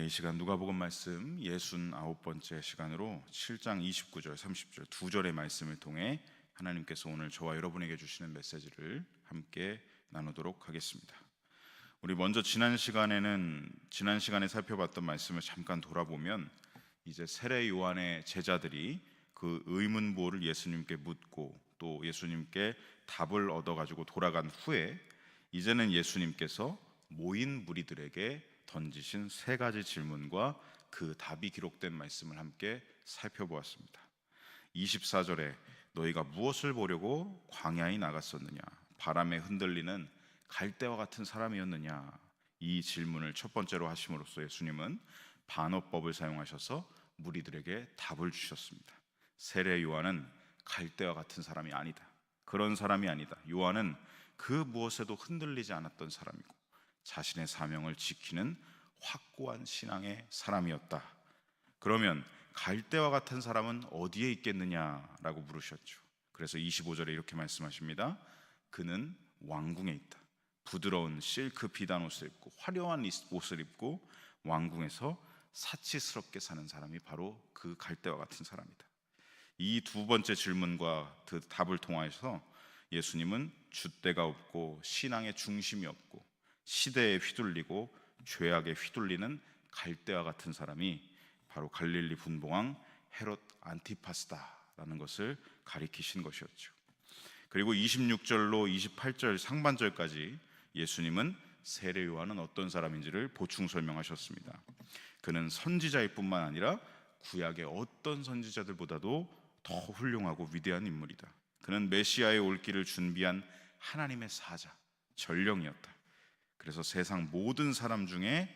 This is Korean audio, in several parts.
이 시간 누가복음 말씀 69번째 시간으로 7장 29절, 30절 두 절의 말씀을 통해 하나님께서 오늘 저와 여러분에게 주시는 메시지를 함께 나누도록 하겠습니다. 우리 먼저 지난 시간에 살펴봤던 말씀을 잠깐 돌아보면 이제 세례 요한의 제자들이 그 의문부호를 예수님께 묻고 또 예수님께 답을 얻어가지고 돌아간 후에 이제는 예수님께서 모인 무리들에게 던지신 세 가지 질문과 그 답이 기록된 말씀을 함께 살펴보았습니다. 24절에 너희가 무엇을 보려고 광야에 나갔었느냐? 바람에 흔들리는 갈대와 같은 사람이었느냐? 이 질문을 첫 번째로 하심으로써 예수님은 반어법을 사용하셔서 무리들에게 답을 주셨습니다. 세례 요한은 갈대와 같은 사람이 아니다. 그런 사람이 아니다. 요한은 그 무엇에도 흔들리지 않았던 사람이고 자신의 사명을 지키는 확고한 신앙의 사람이었다. 그러면 갈대와 같은 사람은 어디에 있겠느냐라고 물으셨죠. 그래서 25절에 이렇게 말씀하십니다. 그는 왕궁에 있다. 부드러운 실크 비단 옷을 입고 화려한 옷을 입고 왕궁에서 사치스럽게 사는 사람이 바로 그 갈대와 같은 사람이다. 이 두 번째 질문과 그 답을 통하여서 예수님은 줏대가 없고 신앙의 중심이 없고 시대에 휘둘리고 죄악에 휘둘리는 갈대와 같은 사람이 바로 갈릴리 분봉왕 헤롯 안티파스다라는 것을 가리키신 것이었죠. 그리고 26절로 28절 상반절까지 예수님은 세례 요한은 어떤 사람인지를 보충 설명하셨습니다. 그는 선지자일 뿐만 아니라 구약의 어떤 선지자들보다도 더 훌륭하고 위대한 인물이다. 그는 메시아의 올 길을 준비한 하나님의 사자, 전령이었다. 그래서 세상 모든 사람 중에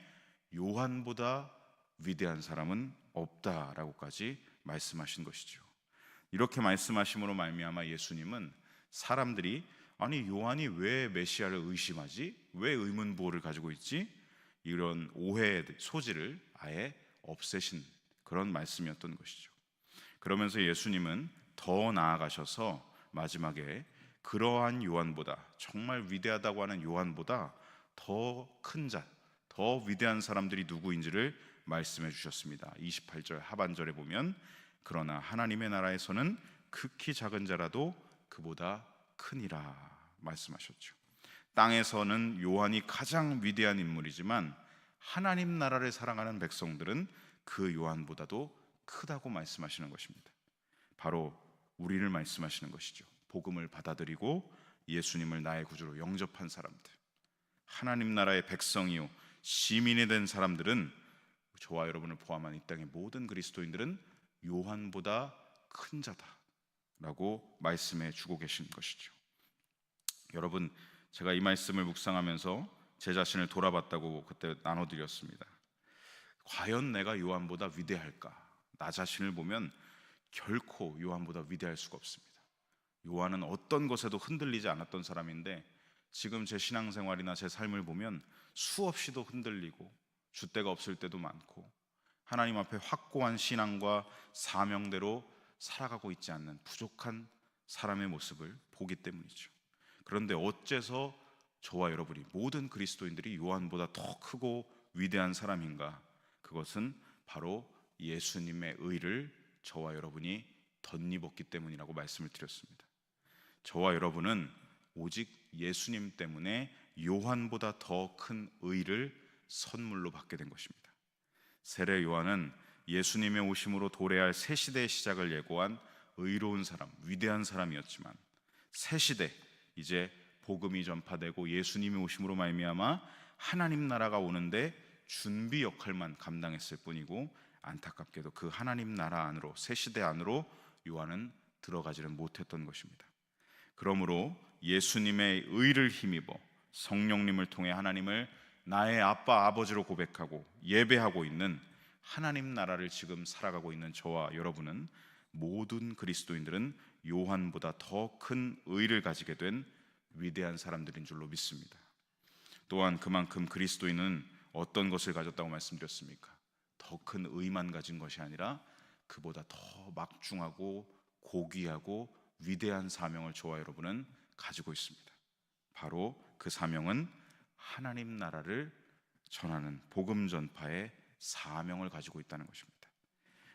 요한보다 위대한 사람은 없다라고까지 말씀하신 것이죠. 이렇게 말씀하심으로 말미암아 예수님은 사람들이 아니 요한이 왜 메시아를 의심하지? 왜 의문부호를 가지고 있지? 이런 오해의 소지를 아예 없애신 그런 말씀이었던 것이죠. 그러면서 예수님은 더 나아가셔서 마지막에 그러한 요한보다 정말 위대하다고 하는 요한보다 더 큰 자, 더 위대한 사람들이 누구인지를 말씀해 주셨습니다. 28절 하반절에 보면 그러나 하나님의 나라에서는 극히 작은 자라도 그보다 크니라 말씀하셨죠. 땅에서는 요한이 가장 위대한 인물이지만 하나님 나라를 사랑하는 백성들은 그 요한보다도 크다고 말씀하시는 것입니다. 바로 우리를 말씀하시는 것이죠. 복음을 받아들이고 예수님을 나의 구주로 영접한 사람들, 하나님 나라의 백성이요 시민이 된 사람들은 저와 여러분을 포함한 이 땅의 모든 그리스도인들은 요한보다 큰 자다라고 말씀해 주고 계신 것이죠. 여러분, 제가 이 말씀을 묵상하면서 제 자신을 돌아봤다고 그때 나눠드렸습니다. 과연 내가 요한보다 위대할까? 나 자신을 보면 결코 요한보다 위대할 수가 없습니다. 요한은 어떤 것에도 흔들리지 않았던 사람인데 지금 제 신앙생활이나 제 삶을 보면 수없이도 흔들리고 줏대가 없을 때도 많고 하나님 앞에 확고한 신앙과 사명대로 살아가고 있지 않는 부족한 사람의 모습을 보기 때문이죠. 그런데 어째서 저와 여러분이 모든 그리스도인들이 요한보다 더 크고 위대한 사람인가? 그것은 바로 예수님의 의를 저와 여러분이 덧입었기 때문이라고 말씀을 드렸습니다. 저와 여러분은 오직 예수님 때문에 요한보다 더 큰 의를 선물로 받게 된 것입니다. 세례 요한은 예수님의 오심으로 도래할 새 시대의 시작을 예고한 의로운 사람, 위대한 사람이었지만 새 시대, 이제 복음이 전파되고 예수님의 오심으로 말미암아 하나님 나라가 오는데 준비 역할만 감당했을 뿐이고 안타깝게도 그 하나님 나라 안으로, 새 시대 안으로 요한은 들어가지는 못했던 것입니다. 그러므로 예수님의 의를 힘입어 성령님을 통해 하나님을 나의 아빠 아버지로 고백하고 예배하고 있는 하나님 나라를 지금 살아가고 있는 저와 여러분은 모든 그리스도인들은 요한보다 더 큰 의를 가지게 된 위대한 사람들인 줄로 믿습니다. 또한 그만큼 그리스도인은 어떤 것을 가졌다고 말씀드렸습니까? 더 큰 의만 가진 것이 아니라 그보다 더 막중하고 고귀하고 위대한 사명을 저와 여러분은 가지고 있습니다. 바로 그 사명은 하나님 나라를 전하는 복음 전파의 사명을 가지고 있다는 것입니다.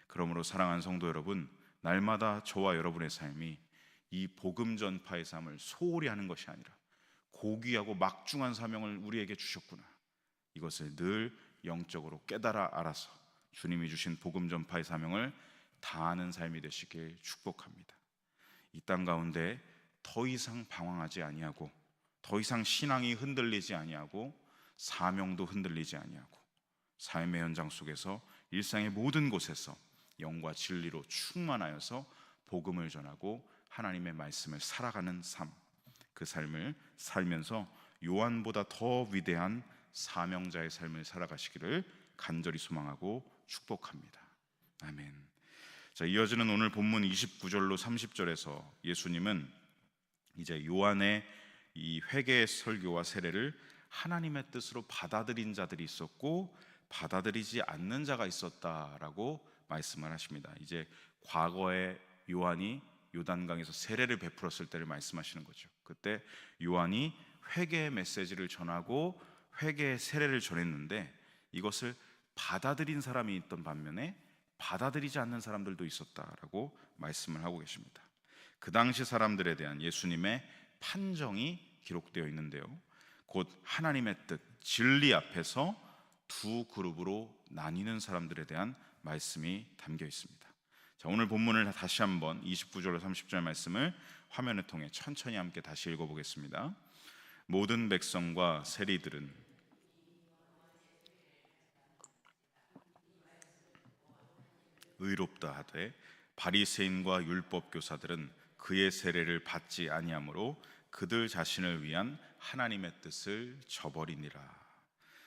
그러므로 사랑하는 성도 여러분, 날마다 저와 여러분의 삶이 이 복음 전파의 삶을 소홀히 하는 것이 아니라 고귀하고 막중한 사명을 우리에게 주셨구나, 이것을 늘 영적으로 깨달아 알아서 주님이 주신 복음 전파의 사명을 다하는 삶이 되시길 축복합니다. 이 땅 가운데 더 이상 방황하지 아니하고, 더 이상 신앙이 흔들리지 아니하고, 사명도 흔들리지 아니하고, 삶의 현장 속에서 일상의 모든 곳에서 영과 진리로 충만하여서 복음을 전하고 하나님의 말씀을 살아가는 삶, 그 삶을 살면서 요한보다 더 위대한 사명자의 삶을 살아가시기를 간절히 소망하고 축복합니다. 아멘. 자, 이어지는 오늘 본문 29절로 30절에서 예수님은 이제 요한의 이 회개의 설교와 세례를 하나님의 뜻으로 받아들인 자들이 있었고 받아들이지 않는 자가 있었다라고 말씀을 하십니다. 이제 과거에 요한이 요단강에서 세례를 베풀었을 때를 말씀하시는 거죠. 그때 요한이 회개의 메시지를 전하고 회개의 세례를 전했는데 이것을 받아들인 사람이 있던 반면에 받아들이지 않는 사람들도 있었다라고 말씀을 하고 계십니다. 그 당시 사람들에 대한 예수님의 판정이 기록되어 있는데요, 곧 하나님의 뜻, 진리 앞에서 두 그룹으로 나뉘는 사람들에 대한 말씀이 담겨 있습니다. 자, 오늘 본문을 다시 한번 29절로 30절 말씀을 화면을 통해 천천히 함께 다시 읽어보겠습니다. 모든 백성과 세리들은 의롭다 하되 바리새인과 율법 교사들은 그의 세례를 받지 아니하므로 그들 자신을 위한 하나님의 뜻을 저버리니라.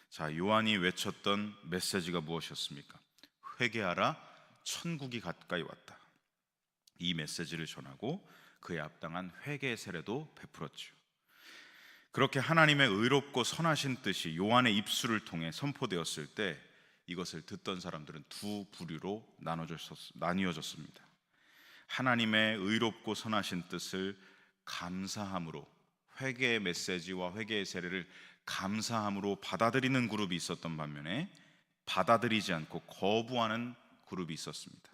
자, 요한이 외쳤던 메시지가 무엇이었습니까? 회개하라, 천국이 가까이 왔다. 이 메시지를 전하고 그에 합당한 회개의 세례도 베풀었죠. 그렇게 하나님의 의롭고 선하신 뜻이 요한의 입술을 통해 선포되었을 때 이것을 듣던 사람들은 두 부류로 나뉘어졌습니다. 하나님의 의롭고 선하신 뜻을 감사함으로, 회개의 메시지와 회개의 세례를 감사함으로 받아들이는 그룹이 있었던 반면에 받아들이지 않고 거부하는 그룹이 있었습니다.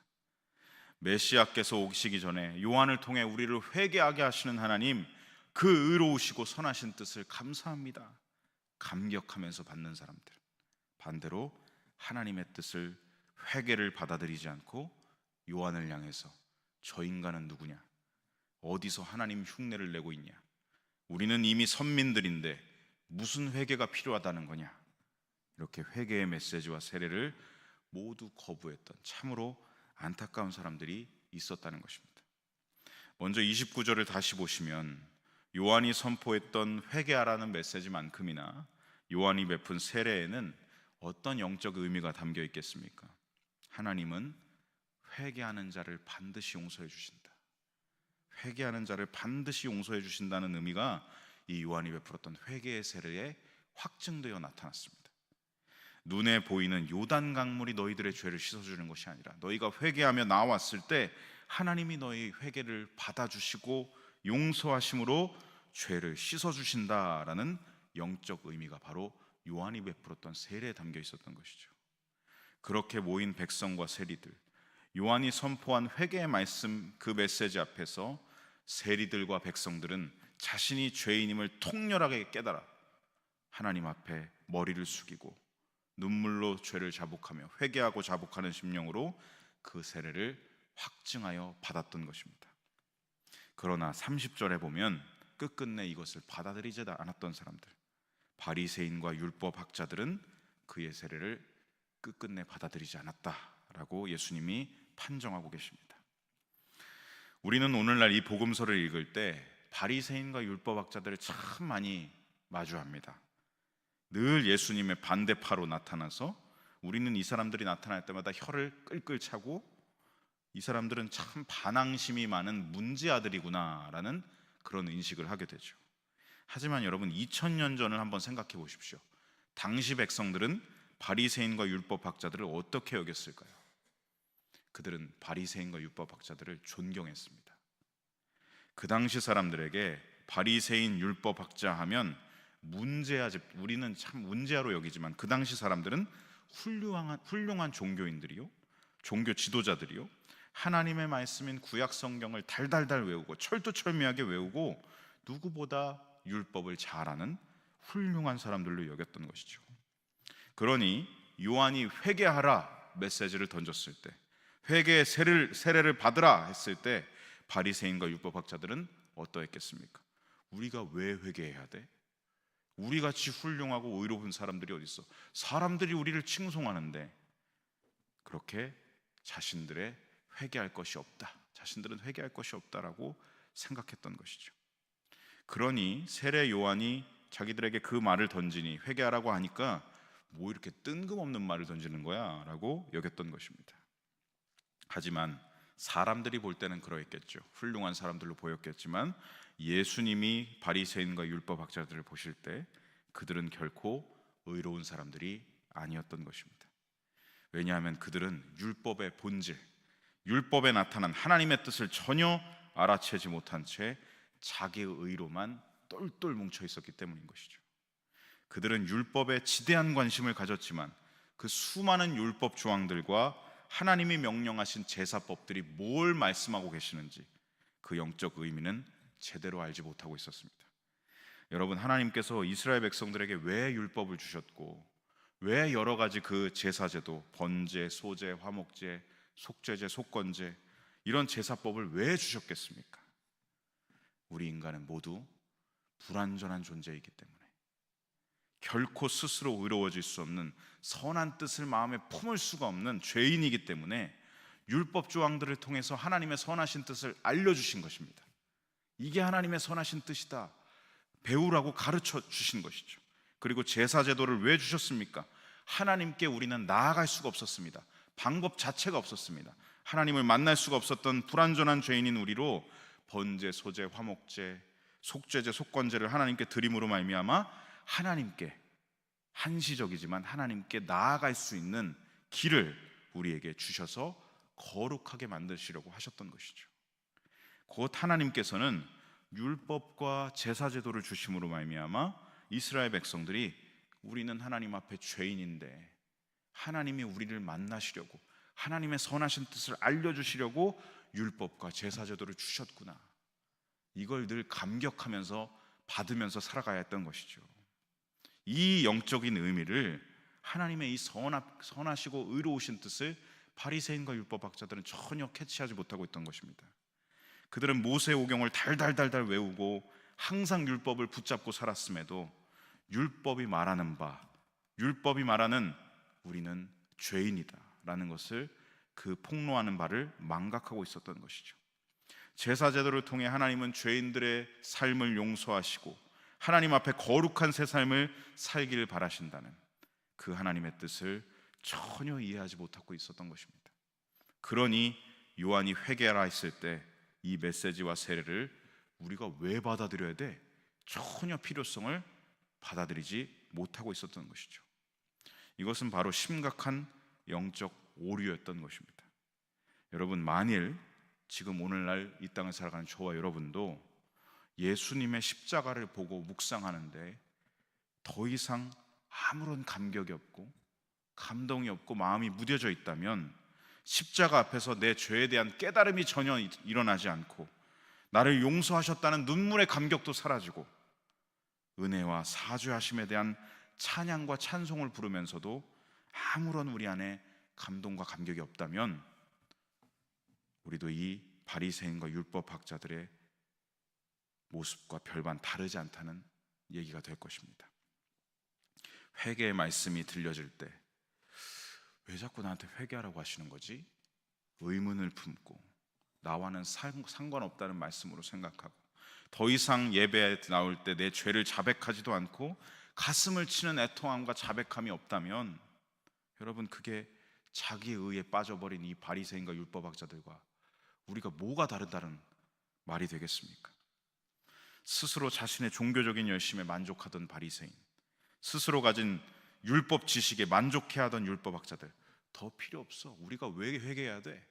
메시아께서 오시기 전에 요한을 통해 우리를 회개하게 하시는 하나님, 그 의로우시고 선하신 뜻을 감사합니다, 감격하면서 받는 사람들, 반대로 하나님의 뜻을, 회개를 받아들이지 않고 요한을 향해서 저 인간은 누구냐, 어디서 하나님 흉내를 내고 있냐, 우리는 이미 선민들인데 무슨 회개가 필요하다는 거냐, 이렇게 회개의 메시지와 세례를 모두 거부했던 참으로 안타까운 사람들이 있었다는 것입니다. 먼저 29절을 다시 보시면 요한이 선포했던 회개하라는 메시지만큼이나 요한이 베푼 세례에는 어떤 영적 의미가 담겨 있겠습니까? 하나님은 회개하는 자를 반드시 용서해 주신다, 회개하는 자를 반드시 용서해 주신다는 의미가 이 요한이 베풀었던 회개의 세례에 확증되어 나타났습니다. 눈에 보이는 요단 강물이 너희들의 죄를 씻어주는 것이 아니라 너희가 회개하며 나왔을 때 하나님이 너희 회개를 받아주시고 용서하심으로 죄를 씻어주신다라는 영적 의미가 바로 요한이 베풀었던 세례에 담겨 있었던 것이죠. 그렇게 모인 백성과 세리들, 요한이 선포한 회개의 말씀, 그 메시지 앞에서 세리들과 백성들은 자신이 죄인임을 통렬하게 깨달아 하나님 앞에 머리를 숙이고 눈물로 죄를 자복하며 회개하고 자복하는 심령으로 그 세례를 확증하여 받았던 것입니다. 그러나 30절에 보면 끝끝내 이것을 받아들이지 않았던 사람들, 바리새인과 율법 학자들은 그의 세례를 끝끝내 받아들이지 않았다라고 예수님이 판정하고 계십니다. 우리는 오늘날 이 복음서를 읽을 때 바리새인과 율법학자들을 참 많이 마주합니다. 늘 예수님의 반대파로 나타나서 우리는 이 사람들이 나타날 때마다 혀를 끌끌 차고 이 사람들은 참 반항심이 많은 문제아들이구나라는 그런 인식을 하게 되죠. 하지만 여러분, 2000년 전을 한번 생각해 보십시오. 당시 백성들은 바리새인과 율법학자들을 어떻게 여겼을까요? 그들은 바리새인과 율법학자들을 존경했습니다. 그 당시 사람들에게 바리새인, 율법학자 하면 문제아, 우리는 참 문제아로 여기지만 그 당시 사람들은 훌륭한 종교인들이요, 종교 지도자들이요, 하나님의 말씀인 구약 성경을 달달달 외우고 철두철미하게 외우고 누구보다 율법을 잘 아는 훌륭한 사람들로 여겼던 것이죠. 그러니 요한이 회개하라 메시지를 던졌을 때, 회개의 세례를 받으라 했을 때 바리새인과 율법학자들은 어떠했겠습니까? 우리가 왜 회개해야 돼? 우리같이 훌륭하고 의로운 사람들이 어디 있어? 사람들이 우리를 칭송하는데 그렇게 자신들은 회개할 것이 없다라고 생각했던 것이죠. 그러니 세례 요한이 자기들에게 그 말을 던지니, 회개하라고 하니까 뭐 이렇게 뜬금없는 말을 던지는 거야 라고 여겼던 것입니다. 하지만 사람들이 볼 때는 그러했겠죠. 훌륭한 사람들로 보였겠지만 예수님이 바리새인과 율법학자들을 보실 때 그들은 결코 의로운 사람들이 아니었던 것입니다. 왜냐하면 그들은 율법의 본질, 율법에 나타난 하나님의 뜻을 전혀 알아채지 못한 채 자기의 의로만 똘똘 뭉쳐 있었기 때문인 것이죠. 그들은 율법에 지대한 관심을 가졌지만 그 수많은 율법 조항들과 하나님이 명령하신 제사법들이 뭘 말씀하고 계시는지 그 영적 의미는 제대로 알지 못하고 있었습니다. 여러분, 하나님께서 이스라엘 백성들에게 왜 율법을 주셨고 왜 여러 가지 그 제사제도, 번제, 소제, 화목제, 속죄제, 속건제 이런 제사법을 왜 주셨겠습니까? 우리 인간은 모두 불완전한 존재이기 때문에, 결코 스스로 의로워질 수 없는, 선한 뜻을 마음에 품을 수가 없는 죄인이기 때문에 율법 조항들을 통해서 하나님의 선하신 뜻을 알려주신 것입니다. 이게 하나님의 선하신 뜻이다, 배우라고 가르쳐 주신 것이죠. 그리고 제사제도를 왜 주셨습니까? 하나님께 우리는 나아갈 수가 없었습니다. 방법 자체가 없었습니다. 하나님을 만날 수가 없었던 불완전한 죄인인 우리로 번제, 소제, 화목제, 속죄제, 속건제를 하나님께 드림으로 말미암아 하나님께, 한시적이지만 하나님께 나아갈 수 있는 길을 우리에게 주셔서 거룩하게 만드시려고 하셨던 것이죠. 곧 하나님께서는 율법과 제사제도를 주심으로 말미암아 이스라엘 백성들이 우리는 하나님 앞에 죄인인데 하나님이 우리를 만나시려고, 하나님의 선하신 뜻을 알려주시려고 율법과 제사제도를 주셨구나, 이걸 늘 감격하면서 받으면서 살아가야 했던 것이죠. 이 영적인 의미를, 하나님의 이 선하시고 의로우신 뜻을 바리새인과 율법학자들은 전혀 캐치하지 못하고 있던 것입니다. 그들은 모세오경을 달달달달 외우고 항상 율법을 붙잡고 살았음에도 율법이 말하는 우리는 죄인이다 라는 것을, 그 폭로하는 바를 망각하고 있었던 것이죠. 제사제도를 통해 하나님은 죄인들의 삶을 용서하시고 하나님 앞에 거룩한 새 삶을 살기를 바라신다는 그 하나님의 뜻을 전혀 이해하지 못하고 있었던 것입니다. 그러니 요한이 회개하라 했을 때 이 메시지와 세례를 우리가 왜 받아들여야 돼? 전혀 필요성을 받아들이지 못하고 있었던 것이죠. 이것은 바로 심각한 영적 오류였던 것입니다. 여러분, 만일 지금 오늘날 이 땅을 살아가는 저와 여러분도 예수님의 십자가를 보고 묵상하는데 더 이상 아무런 감격이 없고 감동이 없고 마음이 무뎌져 있다면, 십자가 앞에서 내 죄에 대한 깨달음이 전혀 일어나지 않고 나를 용서하셨다는 눈물의 감격도 사라지고 은혜와 사죄하심에 대한 찬양과 찬송을 부르면서도 아무런 우리 안에 감동과 감격이 없다면 우리도 이 바리새인과 율법학자들의 모습과 별반 다르지 않다는 얘기가 될 것입니다. 회개의 말씀이 들려질 때 왜 자꾸 나한테 회개하라고 하시는 거지? 의문을 품고 나와는 상관없다는 말씀으로 생각하고 더 이상 예배에 나올 때 내 죄를 자백하지도 않고 가슴을 치는 애통함과 자백함이 없다면, 여러분, 그게 자기의 의에 빠져버린 이 바리새인과 율법학자들과 우리가 뭐가 다르다는 말이 되겠습니까? 스스로 자신의 종교적인 열심에 만족하던 바리새인, 스스로 가진 율법 지식에 만족해하던 율법학자들, 더 필요 없어, 우리가 왜 회개해야 돼?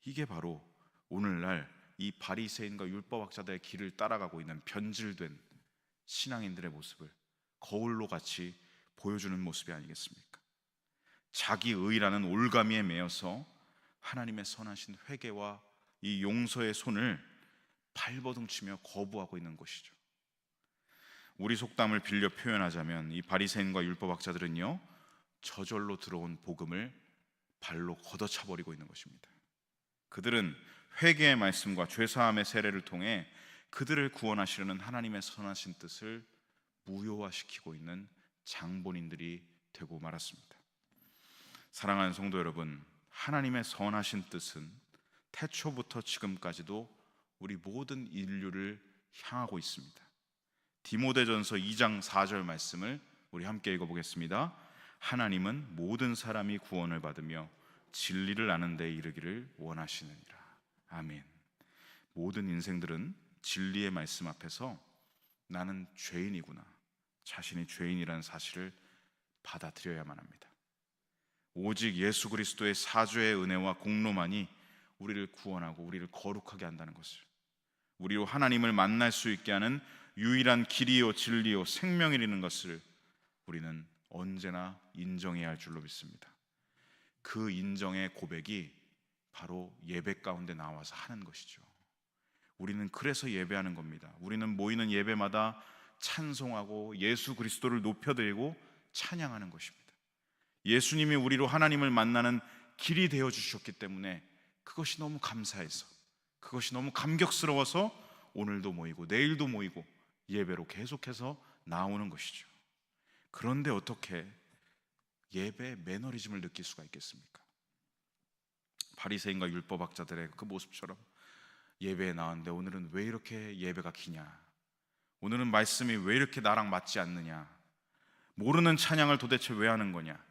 이게 바로 오늘날 이 바리새인과 율법학자들의 길을 따라가고 있는 변질된 신앙인들의 모습을 거울로 같이 보여주는 모습이 아니겠습니까? 자기 의라는 올가미에 매여서 하나님의 선하신 회개와 이 용서의 손을 발버둥치며 거부하고 있는 것이죠. 우리 속담을 빌려 표현하자면 이 바리새인과 율법학자들은요, 저절로 들어온 복음을 발로 걷어차버리고 있는 것입니다. 그들은 회개의 말씀과 죄사함의 세례를 통해 그들을 구원하시려는 하나님의 선하신 뜻을 무효화시키고 있는 장본인들이 되고 말았습니다. 사랑하는 성도 여러분, 하나님의 선하신 뜻은 태초부터 지금까지도 우리 모든 인류를 향하고 있습니다. 디모데전서 2장 4절 말씀을 우리 함께 읽어보겠습니다. 하나님은 모든 사람이 구원을 받으며 진리를 아는 데 이르기를 원하시느니라. 아멘. 모든 인생들은 진리의 말씀 앞에서 나는 죄인이구나, 자신이 죄인이라는 사실을 받아들여야만 합니다. 오직 예수 그리스도의 사죄의 은혜와 공로만이 우리를 구원하고 우리를 거룩하게 한다는 것을, 우리로 하나님을 만날 수 있게 하는 유일한 길이요 진리요 생명이라는 것을 우리는 언제나 인정해야 할 줄로 믿습니다. 그 인정의 고백이 바로 예배 가운데 나와서 하는 것이죠. 우리는 그래서 예배하는 겁니다. 우리는 모이는 예배마다 찬송하고 예수 그리스도를 높여드리고 찬양하는 것입니다. 예수님이 우리로 하나님을 만나는 길이 되어 주셨기 때문에 그것이 너무 감사해서, 그것이 너무 감격스러워서 오늘도 모이고 내일도 모이고 예배로 계속해서 나오는 것이죠. 그런데 어떻게 예배 매너리즘을 느낄 수가 있겠습니까? 바리새인과 율법학자들의 그 모습처럼 예배에 나왔는데 오늘은 왜 이렇게 예배가 기냐, 오늘은 말씀이 왜 이렇게 나랑 맞지 않느냐, 모르는 찬양을 도대체 왜 하는 거냐,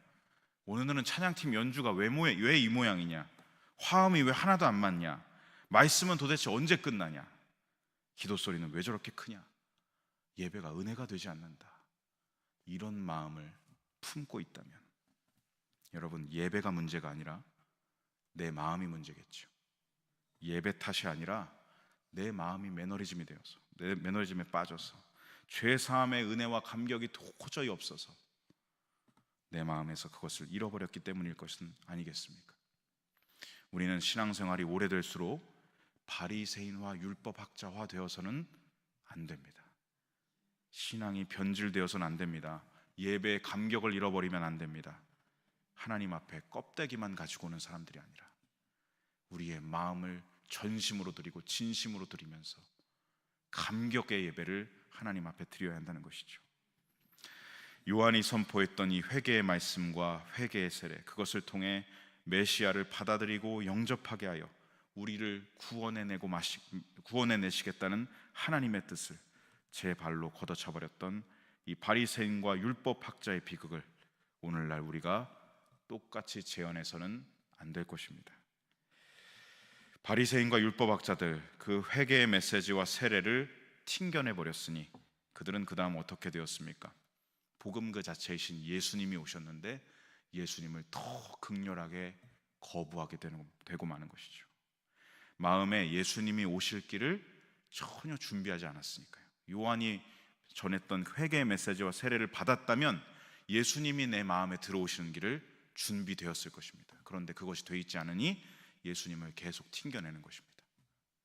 오늘은 찬양팀 연주가 왜 이 모양이냐, 화음이 왜 하나도 안 맞냐, 말씀은 도대체 언제 끝나냐, 기도 소리는 왜 저렇게 크냐, 예배가 은혜가 되지 않는다, 이런 마음을 품고 있다면 여러분, 예배가 문제가 아니라 내 마음이 문제겠죠. 예배 탓이 아니라 내 마음이 매너리즘이 되어서, 내 매너리즘에 빠져서 죄사함의 은혜와 감격이 도저히 없어서 내 마음에서 그것을 잃어버렸기 때문일 것은 아니겠습니까? 우리는 신앙생활이 오래될수록 바리새인화 율법학자화 되어서는 안 됩니다. 신앙이 변질되어서는 안 됩니다. 예배의 감격을 잃어버리면 안 됩니다. 하나님 앞에 껍데기만 가지고 오는 사람들이 아니라 우리의 마음을 전심으로 드리고 진심으로 드리면서 감격의 예배를 하나님 앞에 드려야 한다는 것이죠. 요한이 선포했던 이 회개의 말씀과 회개의 세례, 그것을 통해 메시아를 받아들이고 영접하게 하여 우리를 구원해내시겠다는 하나님의 뜻을 제 발로 걷어차버렸던 이 바리새인과 율법학자의 비극을 오늘날 우리가 똑같이 재현해서는 안 될 것입니다. 바리새인과 율법학자들, 그 회개의 메시지와 세례를 튕겨내버렸으니 그들은 그 다음 어떻게 되었습니까? 복음 그 자체이신 예수님이 오셨는데 예수님을 더 극렬하게 거부하게 되고 마는 것이죠. 마음에 예수님이 오실 길을 전혀 준비하지 않았으니까요. 요한이 전했던 회개의 메시지와 세례를 받았다면 예수님이 내 마음에 들어오시는 길을 준비되었을 것입니다. 그런데 그것이 되어 있지 않으니 예수님을 계속 튕겨내는 것입니다.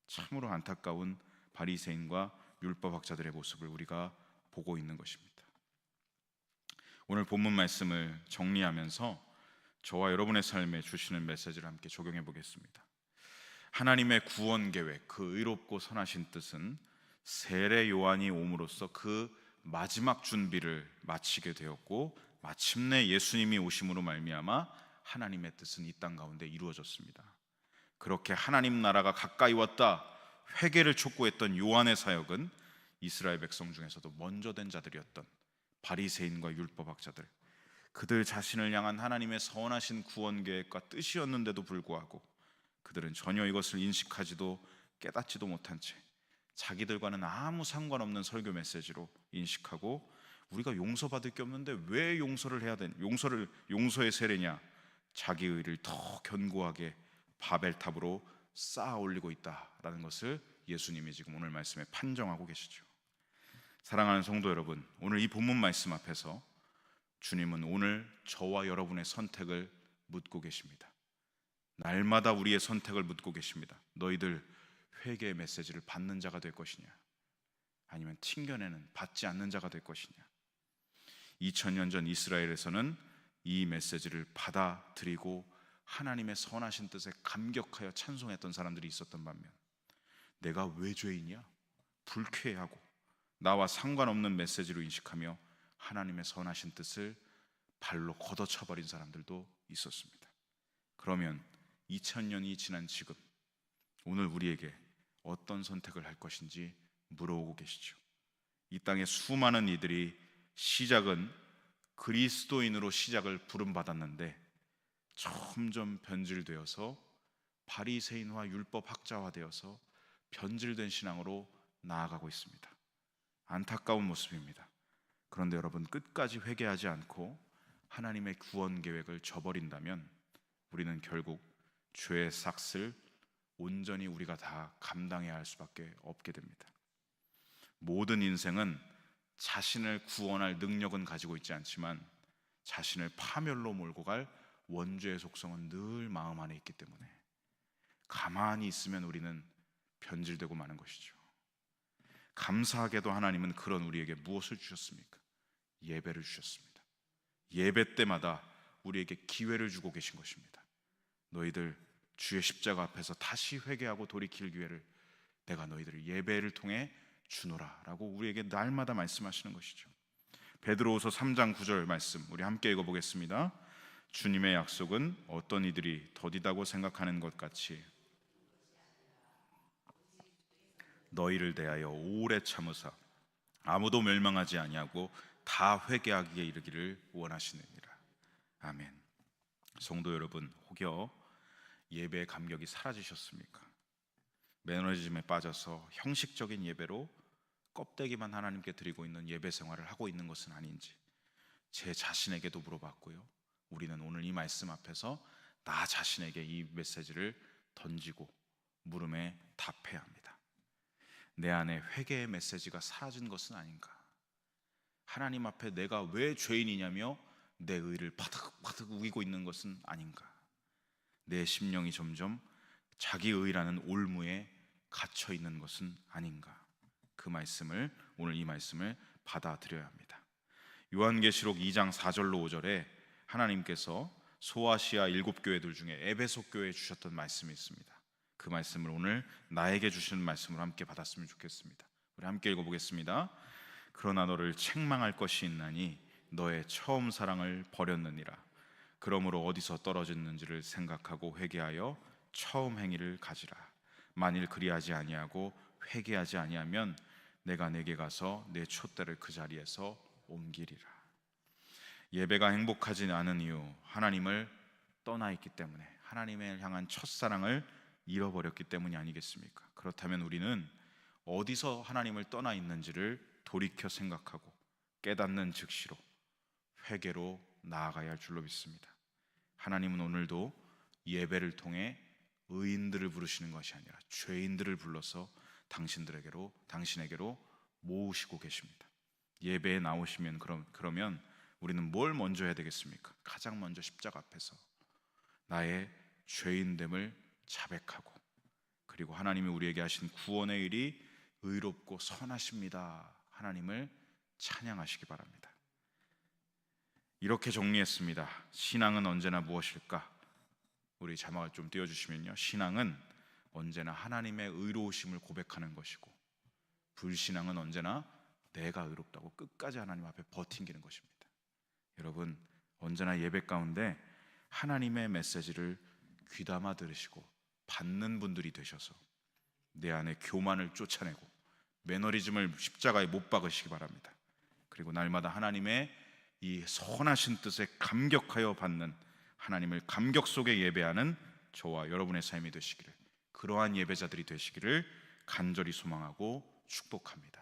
참으로 안타까운 바리새인과 율법학자들의 모습을 우리가 보고 있는 것입니다. 오늘 본문 말씀을 정리하면서 저와 여러분의 삶에 주시는 메시지를 함께 적용해 보겠습니다. 하나님의 구원 계획, 그 의롭고 선하신 뜻은 세례 요한이 옴으로써 그 마지막 준비를 마치게 되었고 마침내 예수님이 오심으로 말미암아 하나님의 뜻은 이 땅 가운데 이루어졌습니다. 그렇게 하나님 나라가 가까이 왔다 회개를 촉구했던 요한의 사역은 이스라엘 백성 중에서도 먼저 된 자들이었던 바리새인과 율법학자들, 그들 자신을 향한 하나님의 선하신 구원 계획과 뜻이었는데도 불구하고 그들은 전혀 이것을 인식하지도 깨닫지도 못한 채 자기들과는 아무 상관없는 설교 메시지로 인식하고 우리가 용서받을 게 없는데 왜 용서를 해야 되냐, 용서의 세례냐, 자기 의를 더 견고하게 바벨탑으로 쌓아 올리고 있다라는 것을 예수님이 지금 오늘 말씀에 판정하고 계시죠. 사랑하는 성도 여러분, 오늘 이 본문 말씀 앞에서 주님은 오늘 저와 여러분의 선택을 묻고 계십니다. 날마다 우리의 선택을 묻고 계십니다. 너희들 회개의 메시지를 받는 자가 될 것이냐, 아니면 튕겨내는 받지 않는 자가 될 것이냐. 2000년 전 이스라엘에서는 이 메시지를 받아들이고 하나님의 선하신 뜻에 감격하여 찬송했던 사람들이 있었던 반면, 내가 왜 죄인이야? 불쾌해하고 나와 상관없는 메시지로 인식하며 하나님의 선하신 뜻을 발로 걷어차버린 사람들도 있었습니다. 그러면 2000년이 지난 지금, 오늘 우리에게 어떤 선택을 할 것인지 물어오고 계시죠. 이 땅의 수많은 이들이 시작은 그리스도인으로 시작을 부름받았는데 점점 변질되어서 바리새인화 율법학자화되어서 변질된 신앙으로 나아가고 있습니다. 안타까운 모습입니다. 그런데 여러분, 끝까지 회개하지 않고 하나님의 구원 계획을 저버린다면 우리는 결국 죄의 삭슬 온전히 우리가 다 감당해야 할 수밖에 없게 됩니다. 모든 인생은 자신을 구원할 능력은 가지고 있지 않지만 자신을 파멸로 몰고 갈 원죄의 속성은 늘 마음 안에 있기 때문에 가만히 있으면 우리는 변질되고 마는 것이죠. 감사하게도 하나님은 그런 우리에게 무엇을 주셨습니까? 예배를 주셨습니다. 예배 때마다 우리에게 기회를 주고 계신 것입니다. 너희들 주의 십자가 앞에서 다시 회개하고 돌이킬 기회를 내가 너희들을 예배를 통해 주노라 라고 우리에게 날마다 말씀하시는 것이죠. 베드로후서 3장 9절 말씀 우리 함께 읽어보겠습니다. 주님의 약속은 어떤 이들이 더디다고 생각하는 것 같이 너희를 대하여 오래 참으사 아무도 멸망하지 아니하고 다 회개하기에 이르기를 원하시느니라. 아멘. 성도 여러분, 혹여 예배의 감격이 사라지셨습니까? 매너리즘에 빠져서 형식적인 예배로 껍데기만 하나님께 드리고 있는 예배 생활을 하고 있는 것은 아닌지 제 자신에게도 물어봤고요. 우리는 오늘 이 말씀 앞에서 나 자신에게 이 메시지를 던지고 물음에 답해야 합니다. 내 안에 회개의 메시지가 사라진 것은 아닌가? 하나님 앞에 내가 왜 죄인이냐며 내 의를 바득바득 우기고 있는 것은 아닌가? 내 심령이 점점 자기 의라는 올무에 갇혀 있는 것은 아닌가? 그 말씀을, 오늘 이 말씀을 받아들여야 합니다. 요한계시록 2장 4절로 5절에 하나님께서 소아시아 7교회들 중에 에베소 교회에 주셨던 말씀이 있습니다. 그 말씀을 오늘 나에게 주시는 말씀으로 함께 받았으면 좋겠습니다. 우리 함께 읽어보겠습니다. 그러나 너를 책망할 것이 있나니 너의 처음 사랑을 버렸느니라. 그러므로 어디서 떨어졌는지를 생각하고 회개하여 처음 행위를 가지라. 만일 그리하지 아니하고 회개하지 아니하면 내가 내게 가서 내 촛대를 그 자리에서 옮기리라. 예배가 행복하지 않은 이유, 하나님을 떠나 있기 때문에, 하나님을 향한 첫사랑을 잃어버렸기 때문이 아니겠습니까? 그렇다면 우리는 어디서 하나님을 떠나 있는지를 돌이켜 생각하고 깨닫는 즉시로 회개로 나아가야 할 줄로 믿습니다. 하나님은 오늘도 예배를 통해 의인들을 부르시는 것이 아니라 죄인들을 불러서 당신에게로 모으시고 계십니다. 예배에 나오시면 그러면 우리는 뭘 먼저 해야 되겠습니까? 가장 먼저 십자가 앞에서 나의 죄인됨을 자백하고, 그리고 하나님이 우리에게 하신 구원의 일이 의롭고 선하십니다. 하나님을 찬양하시기 바랍니다. 이렇게 정리했습니다. 신앙은 언제나 무엇일까? 우리 자막을 좀 띄워주시면요, 신앙은 언제나 하나님의 의로우심을 고백하는 것이고, 불신앙은 언제나 내가 의롭다고 끝까지 하나님 앞에 버팅기는 것입니다. 여러분, 언제나 예배 가운데 하나님의 메시지를 귀담아 들으시고 받는 분들이 되셔서 내 안에 교만을 쫓아내고 매너리즘을 십자가에 못 박으시기 바랍니다. 그리고 날마다 하나님의 이 선하신 뜻에 감격하여 받는, 하나님을 감격 속에 예배하는 저와 여러분의 삶이 되시기를, 그러한 예배자들이 되시기를 간절히 소망하고 축복합니다.